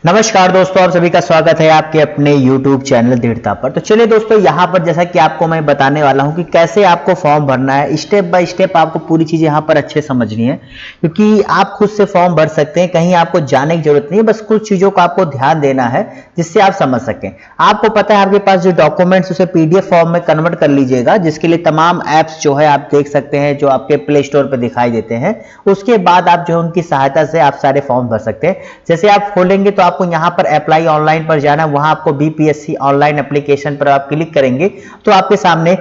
नमस्कार दोस्तों, आप सभी का स्वागत है आपके अपने YouTube चैनल दृढ़ता पर। तो चलिए दोस्तों, यहाँ पर जैसा कि आपको मैं बताने वाला हूँ कि कैसे आपको फॉर्म भरना है। स्टेप बाय स्टेप आपको पूरी चीज़ यहाँ पर अच्छे समझनी है, क्योंकि आप खुद से फॉर्म भर सकते हैं, कहीं आपको जाने की जरूरत नहीं है। बस कुछ चीज़ों का आपको ध्यान देना है जिससे आप समझ सकें। आपको पता है आपके पास जो डॉक्यूमेंट्स उसे PDF फॉर्म में कन्वर्ट कर लीजिएगा, जिसके लिए तमाम ऐप्स जो है आप देख सकते हैं, जो आपके प्ले स्टोर पर दिखाई देते हैं। उसके बाद आप जो है उनकी सहायता से आप सारे फॉर्म भर सकते हैं। जैसे आप खोलेंगे तो आपको यहाँ पर अप्लाई ऑनलाइन पर जाना, वहां आपको BPSC ऑनलाइन एप्लीकेशन पर आप क्लिक करेंगे तो आपके सामने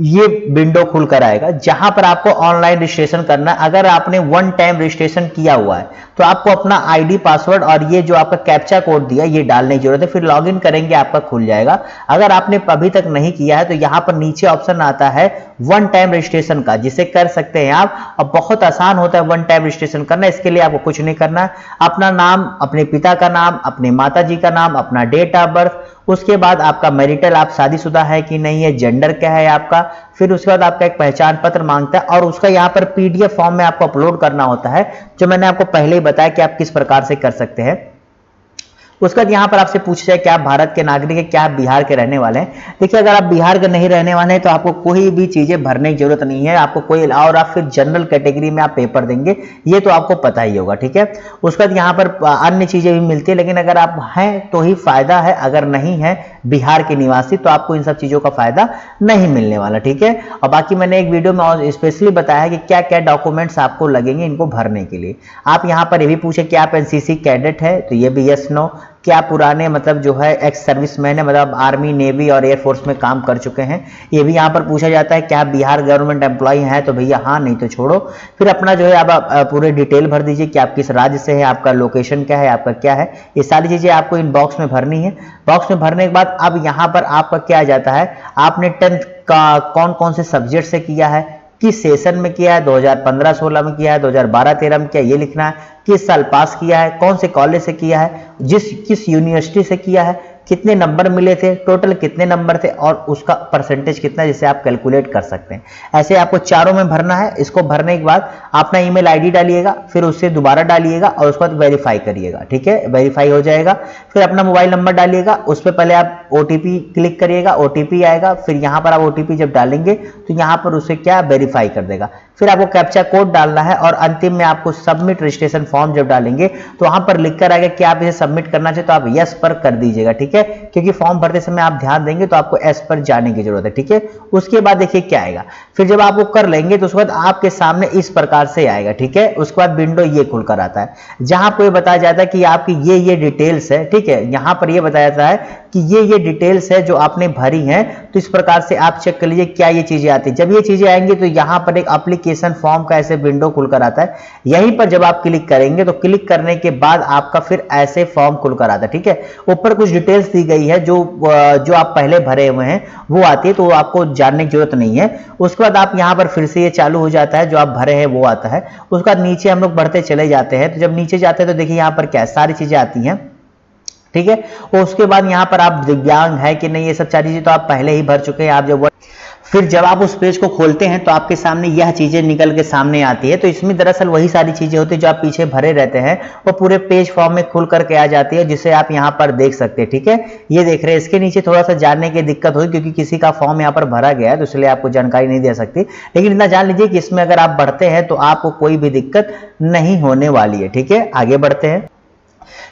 ये विंडो खुलकर आएगा, जहां पर आपको ऑनलाइन रजिस्ट्रेशन करना है। अगर आपने वन टाइम रजिस्ट्रेशन किया हुआ है तो आपको अपना ID पासवर्ड और ये जो आपका कैप्चा कोड दिया ये डालने की जरूरत है। फिर लॉगिन करेंगे आपका खुल जाएगा। अगर आपने अभी तक नहीं किया है तो यहाँ पर नीचे ऑप्शन आता है वन टाइम रजिस्ट्रेशन का, जिसे कर सकते हैं आप। और बहुत आसान होता है वन टाइम रजिस्ट्रेशन करना। इसके लिए आपको कुछ नहीं करना है, अपना नाम, अपने पिता का नाम, अपने माता जी का नाम, अपना डेट ऑफ बर्थ, उसके बाद आपका मैरिटल, आप शादीशुदा है कि नहीं है, जेंडर क्या है आपका, फिर उसके बाद आपका एक पहचान पत्र मांगता है और उसका यहाँ पर PDF फॉर्म में आपको अपलोड करना होता है, जो मैंने आपको पहले ही बताया कि आप किस प्रकार से कर सकते हैं। उसके बाद यहाँ पर आपसे पूछा जाए क्या आप भारत के नागरिक हैं, क्या आप बिहार के रहने वाले हैं। देखिए, अगर आप बिहार के नहीं रहने वाले हैं तो आपको कोई भी चीजें भरने की जरूरत नहीं है, आपको कोई, और आप फिर जनरल कैटेगरी में आप पेपर देंगे, ये तो आपको पता ही होगा, ठीक है। उसके बाद यहाँ पर अन्य चीजें भी मिलती है, लेकिन अगर आप हैं तो ही फायदा है, अगर नहीं है बिहार के निवासी तो आपको इन सब चीजों का फायदा नहीं मिलने वाला, ठीक है। और बाकी मैंने एक वीडियो में स्पेशली बताया है कि क्या क्या डॉक्यूमेंट्स आपको लगेंगे इनको भरने के लिए। आप यहाँ पर ये भी पूछे कि आप NCC कैडेट है, तो ये भी यस नो। क्या पुराने मतलब जो है एक्स सर्विसमैन है, मतलब आर्मी, नेवी और एयरफोर्स में काम कर चुके हैं, ये भी यहाँ पर पूछा जाता है। क्या बिहार गवर्नमेंट एम्प्लॉय हैं, तो भैया हाँ, नहीं तो छोड़ो। फिर अपना जो है आप पूरे डिटेल भर दीजिए कि आप किस राज्य से हैं, आपका लोकेशन क्या है, आपका क्या है, ये सारी चीजें आपको इन बॉक्स में भरनी है। बॉक्स में भरने के बाद अब यहाँ पर आपका क्या आ जाता है, आपने 10th का कौन कौन से सब्जेक्ट से किया है, किस सेशन में किया है, 2015-16 में किया है, 2012-13 में किया, ये लिखना है। किस साल पास किया है, कौन से कॉलेज से किया है, किस यूनिवर्सिटी से किया है, कितने नंबर मिले थे, टोटल कितने नंबर थे और उसका परसेंटेज कितना, जिसे आप कैलकुलेट कर सकते हैं। ऐसे आपको चारों में भरना है। इसको भरने के बाद अपना ईमेल ID डालिएगा, फिर उससे दोबारा डालिएगा और उसके बाद वेरीफाई करिएगा, ठीक है। वेरीफाई हो जाएगा, फिर अपना मोबाइल नंबर डालिएगा, उस पर पहले आप OTP क्लिक करिएगा, OTP आएगा। फिर यहाँ पर आप OTP जब डालेंगे तो यहाँ पर उसे क्या वेरीफाई कर देगा। फिर आपको कैप्चा कोड डालना है और अंतिम में आपको सबमिट रजिस्ट्रेशन फॉर्म जब डालेंगे तो वहां पर लिख कर आएगा कि आप इसे सबमिट करना चाहिए, तो आप यस पर कर दीजिएगा, ठीक है। क्योंकि फॉर्म भरते समय आप ध्यान देंगे तो आपको एस पर जाने की जरूरत है, ठीक है। उसके बाद देखिए क्या आएगा, फिर जब आप वो कर लेंगे तो उसके बाद आपके सामने इस प्रकार से आएगा, ठीक है। उसके बाद विंडो ये खुलकर आता है, जहां आपको ये बताया जाता है कि आपकी ये डिटेल्स है, ठीक है। यहां पर ये बताया जाता है कि ये डिटेल्स है जो आपने भरी हैं, तो इस प्रकार से आप चेक कर लीजिए क्या ये चीजें आती है। जब ये चीजें आएंगी तो यहां पर एक एप्लीकेशन फॉर्म का ऐसे विंडो खुलकर आता है। यहीं पर जब आप क्लिक करेंगे तो क्लिक करने के बाद आपका फिर ऐसे फॉर्म खुलकर आता है, ठीक है। ऊपर कुछ डिटेल्स दी गई है जो आप पहले भरे हुए हैं वो आती है, तो आपको जानने की जरूरत नहीं है। उसके बाद आप यहां पर फिर से ये चालू हो जाता है, जो आप भरे हैं वो आता है। उसके बाद नीचे हम लोग बढ़ते चले जाते हैं, तो जब नीचे जाते हैं तो देखिए यहां पर क्या सारी चीजें आती हैं, ठीक है। और उसके बाद यहाँ पर आप दिव्यांग है कि नहीं, ये सब सारी चीजें तो आप पहले ही भर चुके हैं। आप फिर जब आप उस पेज को खोलते हैं तो आपके सामने यह चीजें निकल के सामने आती है। तो इसमें दरअसल वही सारी चीजें होती है जो आप पीछे भरे रहते हैं, वो पूरे पेज फॉर्म में खुल करके आ जाती है, जिसे आप यहाँ पर देख सकते हैं, ठीक है। ये देख रहे हैं, इसके नीचे थोड़ा सा जानने की दिक्कत हुई क्योंकि किसी का फॉर्म यहाँ पर भरा गया है, तो इसलिए आपको जानकारी नहीं दे सकती। लेकिन इतना जान लीजिए कि इसमें अगर आप बढ़ते हैं तो आपको कोई भी दिक्कत नहीं होने वाली है, ठीक है। आगे बढ़ते हैं।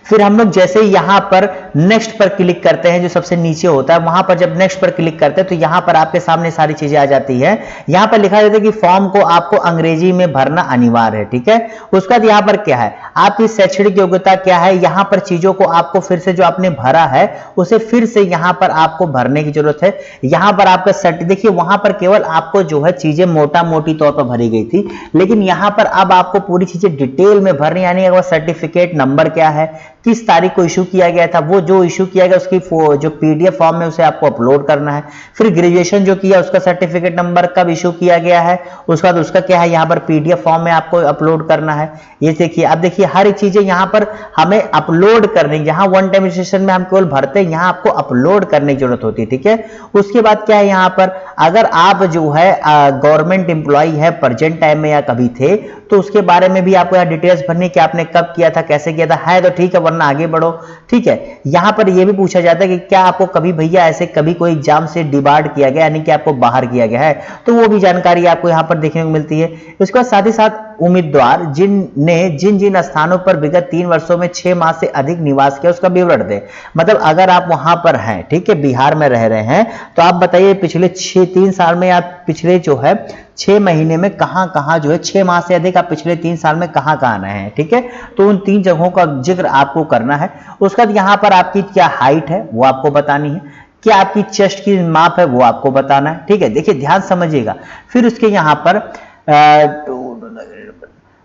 फिर हम लोग जैसे ही यहां पर नेक्स्ट पर क्लिक करते हैं, जो सबसे नीचे होता है, वहां पर जब नेक्स्ट पर क्लिक करते हैं तो यहां पर आपके सामने सारी चीजें आ जाती है। यहां पर लिखा जाता है कि फॉर्म को आपको अंग्रेजी में भरना अनिवार्य है, ठीक है। उसके बाद यहां पर क्या है, आपकी शैक्षणिक योग्यता क्या है, यहां पर चीजों को आपको फिर से जो आपने भरा है उसे फिर से यहां पर आपको भरने की जरूरत है। यहां पर आपका सर्टिफिकेट, देखिए वहां पर केवल आपको जो है चीजें मोटा मोटी तौर पर भरी गई थी, लेकिन यहां पर अब आपको पूरी चीजें डिटेल में भरनी, यानी सर्टिफिकेट नंबर क्या है, किस तारीख को इशू किया गया था, वो जो इशू किया गया उसकी जो PDF फॉर्म में उसे आपको अपलोड करना है। फिर ग्रेजुएशन जो किया उसका सर्टिफिकेट नंबर कब इशू किया गया है, उसके बाद उसका क्या है यहाँ पर PDF फॉर्म में आपको अपलोड करना है। ये देखिए, अब देखिए हर एक चीजें यहाँ पर हमें अपलोड करने, यहाँ वन टाइम रजिस्ट्रेशन में हम केवल भरते हैं, यहाँ आपको अपलोड करने की जरूरत होती है, ठीक है। उसके बाद क्या है यहाँ पर, अगर आप जो है गवर्नमेंट एम्प्लॉय है प्रेजेंट टाइम में या कभी थे, तो उसके बारे में भी आपको यहाँ डिटेल्स भरनी कि आपने कब किया था, कैसे किया था, है तो ठीक है, वरना आगे बढ़ो। ठीक है, यहां पर यह भी पूछा जाता है कि क्या आपको कभी भैया ऐसे कभी कोई एग्जाम से डिबार्ड किया गया, यानी कि आपको बाहर किया गया है, तो वो भी जानकारी आपको यहां पर देखने को मिलती है। उसके बाद साथ ही साथ उम्मीदवार जिन जिन स्थानों पर विगत 3 वर्षों में 6 माह से अधिक निवास किया उसका विवरण दे। मतलब अगर आप वहां पर हैं, ठीक है, बिहार में रह रहे हैं, तो आप बताइए पिछले 3 साल में या पिछले जो है 6 महीने में कहां जो है 6 माह से अधिक आप पिछले 3 साल में कहां रहे हैं। ठीक है, तो उन 3 जगहों का जिक्र आपको करना है। उसके बाद यहां पर आपकी क्या हाइट है वो आपको बतानी है, क्या आपकी चेस्ट की माप है वो आपको बताना है। ठीक है, देखिए ध्यान समझिएगा। फिर उसके यहां पर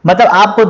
मतलब आपको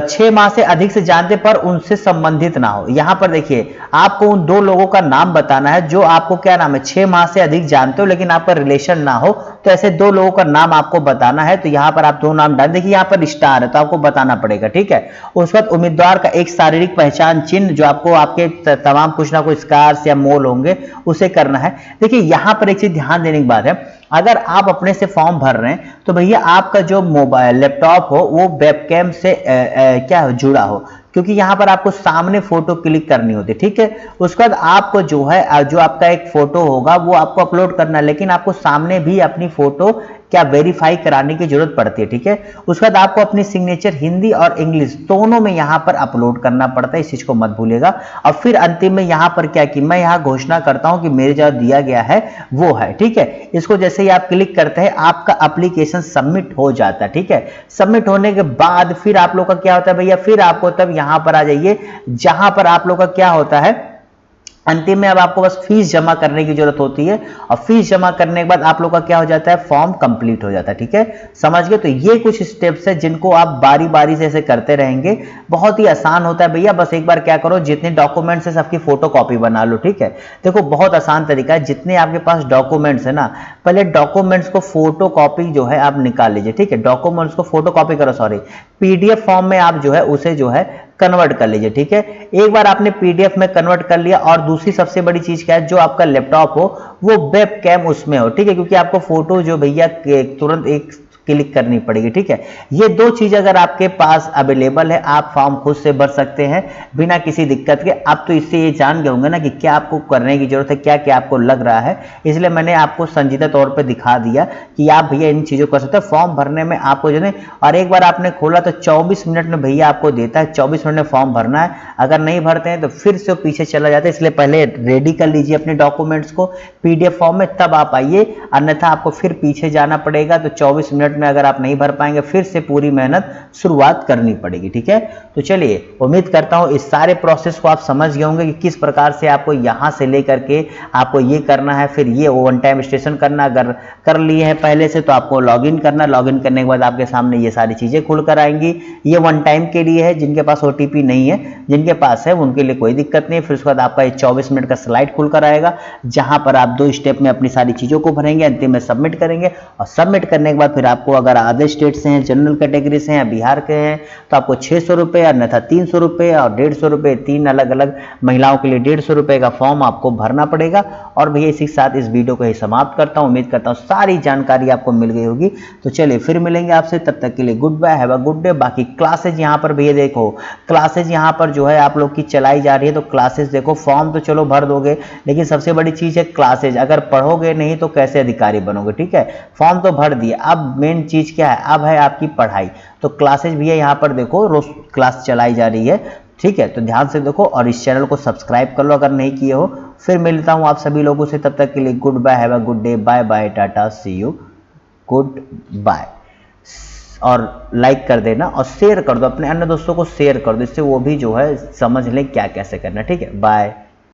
6 माह से अधिक से जानते पर उनसे संबंधित ना हो। यहां पर देखिए आपको उन 2 लोगों का नाम बताना है जो आपको क्या नाम है 6 माह से अधिक जानते हो लेकिन आपका रिलेशन ना हो, तो ऐसे 2 लोगों का नाम आपको बताना है। तो यहां पर आप 2 नाम डाल, देखिए यहां पर स्टार है तो आपको बताना पड़ेगा। ठीक है, उस वक्त उम्मीदवार का एक शारीरिक पहचान चिन्ह जो आपको आपके तमाम कुछ ना कुछ स्कार्स या मोल होंगे उसे करना है। देखिए यहां पर एक चीज ध्यान देने की बात है, अगर आप अपने से फॉर्म भर रहे हैं तो भैया आपका जो मोबाइल लैपटॉप हो वो वेबकैम से क्या जुड़ा हो, क्योंकि यहां पर आपको सामने फोटो क्लिक करनी होती है। ठीक है, उसके बाद आपको जो है जो आपका एक फोटो होगा वो आपको अपलोड करना है, लेकिन आपको सामने भी अपनी फोटो क्या वेरीफाई कराने की जरूरत पड़ती है। ठीक है, उसके बाद आपको अपनी सिग्नेचर हिंदी और इंग्लिश दोनों में यहां पर अपलोड करना पड़ता है, इस चीज को मत भूलिएगा। और फिर अंतिम में यहां पर क्या कि मैं यहां घोषणा करता हूं कि मेरे जो दिया गया है वो है। ठीक है, इसको जैसे ही आप क्लिक करते हैं आपका एप्लीकेशन सबमिट हो जाता है। ठीक है, सबमिट होने के बाद फिर आप लोग का क्या होता है भैया, फिर आपको तब यहां पर आ जाइए जहां पर आप लोग का क्या होता है अंतिम में अब आपको बस फीस जमा करने की जरूरत होती है, और फीस जमा करने के बाद आप लोग का क्या हो जाता है फॉर्म कंप्लीट हो जाता है। ठीक है, समझ गए। तो ये कुछ स्टेप्स है जिनको आप बारी बारी से ऐसे करते रहेंगे, बहुत ही आसान होता है भैया। बस एक बार क्या करो, जितने डॉक्यूमेंट्स है सबकी फोटो कॉपी बना लो। ठीक है, देखो बहुत आसान तरीका है, जितने आपके पास डॉक्यूमेंट्स है ना, पहले डॉक्यूमेंट्स को फोटो कॉपी जो है आप निकाल लीजिए। ठीक है, डॉक्यूमेंट्स को फोटो कॉपी करो, सॉरी पीडीएफ फॉर्म में आप जो है उसे जो है कन्वर्ट कर लीजिए। ठीक है, एक बार आपने पीडीएफ में कन्वर्ट कर लिया, और दूसरी सबसे बड़ी चीज क्या है, जो आपका लैपटॉप हो वो वेब कैम उसमें हो। ठीक है, क्योंकि आपको फोटो जो भैया तुरंत एक क्लिक करनी पड़ेगी। ठीक है, ये 2 चीज अगर आपके पास अवेलेबल है आप फॉर्म खुद से भर सकते हैं बिना किसी दिक्कत के। आप तो इससे ये जान गए होंगे ना कि क्या आपको करने की जरूरत है, क्या क्या आपको लग रहा है, इसलिए मैंने आपको संजीदा तौर पे दिखा दिया कि आप भैया इन चीजों को कर सकते हैं। फॉर्म भरने में आपको जो है, और एक बार आपने खोला तो 24 मिनट में भैया आपको देता है, 24 मिनट में फॉर्म भरना है। अगर नहीं भरते हैं तो फिर से पीछे चला जाता है, इसलिए पहले रेडी कर लीजिए अपने डॉक्यूमेंट्स को पीडीएफ फॉर्म में, तब आप आइए, अन्यथा आपको फिर पीछे जाना पड़ेगा। तो 24 मिनट में अगर आप नहीं भर पाएंगे फिर से पूरी मेहनत शुरुआत करनी पड़ेगी। ठीक है, तो चलिए उम्मीद करता हूं इस सारे प्रोसेस को आप समझ गए होंगे कि किस प्रकार से आपको यहां से लेकर के आपको ये करना है, फिर ये वन टाइम रजिस्ट्रेशन करना। अगर कर लिए हैं पहले से तो आपको लॉगिन करना, लॉगिन करने के बाद आपके सामने ये सारी चीजें खुलकर आएंगी। ये वन टाइम के लिए है, जिनके पास ओटीपी नहीं है, जिनके पास है उनके लिए कोई दिक्कत नहीं है। फिर उसके बाद आपका 24 मिनट का स्लाइड खुलकर आएगा, जहां पर आप 2 स्टेप में अपनी सारी चीजों को भरेंगे, अंतिम में सबमिट करेंगे, और सबमिट करने के बाद फिर आपको अगर अदर स्टेट से हैं, जनरल कैटेगरी से हैं, बिहार के हैं, तो आपको 600 रुपये, अन्यथा 300 रुपये और 150 रुपये, 3 अलग अलग महिलाओं के लिए 150 रुपये का फॉर्म आपको भरना पड़ेगा। और भैया इसी के साथ इस वीडियो को ही समाप्त करता हूं। उम्मीद करता हूं सारी जानकारी आपको मिल गई होगी। तो चलिए फिर मिलेंगे आपसे, तब तक के लिए goodbye, have a good day. बाकी क्लासेज यहाँ पर भैया देखो, क्लासेज यहाँ पर जो है आप लोग की चलाई जा रही है, तो क्लासेज देखो, फॉर्म तो चलो भर दोगे, लेकिन सबसे बड़ी चीज है क्लासेज। अगर पढ़ोगे नहीं तो कैसे अधिकारी बनोगे। ठीक है, फॉर्म तो भर दिए, अब मेन चीज क्या है, अब है आपकी पढ़ाई। तो क्लासेज भी है यहाँ पर देखो, रोज क्लास चलाई जा रही है। ठीक है, तो ध्यान से देखो और इस चैनल को सब्सक्राइब कर लो अगर नहीं किए हो। फिर मिलता हूं आप सभी लोगों से, तब तक के लिए goodbye, have a good day, bye bye, tata, see you, goodbye. और लाइक कर देना और शेयर कर दो, अपने अन्य दोस्तों को शेयर कर दो, इससे वो भी जो है समझ लें क्या कैसे करना। ठीक है, बाय।